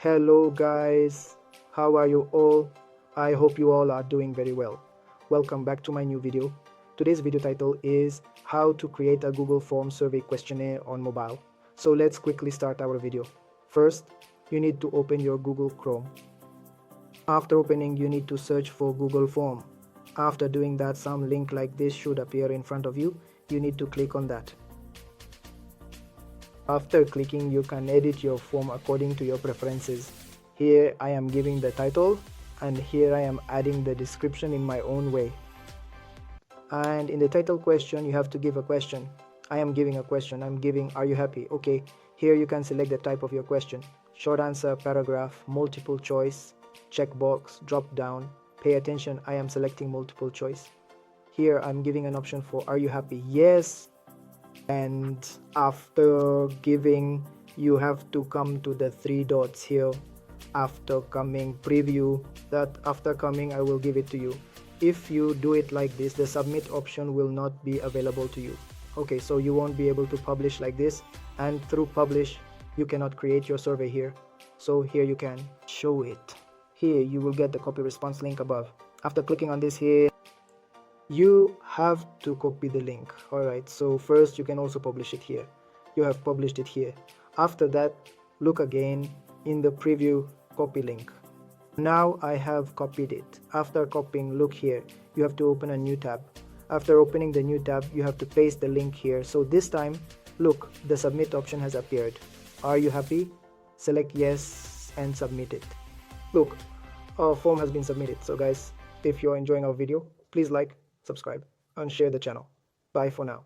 Hello guys, how are you all? I hope you all are doing very well. Welcome back to my new video. Today's video title is how to create a Google Form survey questionnaire on mobile. So let's quickly start our video. First, you need to open your Google Chrome. After opening, you need to search for Google Form. After doing that, some link like this should appear in front of you. You need to click on that. After clicking, you can edit your form according to your preferences. Here I am giving the title and here I am adding the description in my own way. And in the title question, you have to give a question. I am giving a question. I'm giving, are you happy? Okay, here you can select the type of your question. Short answer, paragraph, multiple choice, checkbox, drop down. Pay attention, I am selecting multiple choice. Here I'm giving an option for, are you happy? Yes. And after giving, you have to come to the three dots here. After coming, preview that. After coming, I will give it to you. If you do it like this, the submit option will not be available to you. Okay, so you won't be able to publish like this, and through publish you cannot create your survey here. So here you can show it. Here you will get the copy response link above. After clicking on this here, you have to copy the link. Alright, so first you can also publish it here. You have published it here. After that, look again in the preview, copy link. Now I have copied it. After copying, look here, you have to open a new tab. After opening the new tab, you have to paste the link here. So this time, look, the submit option has appeared. Are you happy? Select yes and submit it. Look, our form has been submitted. So guys, if you're enjoying our video, please like, subscribe and share the channel. Bye for now.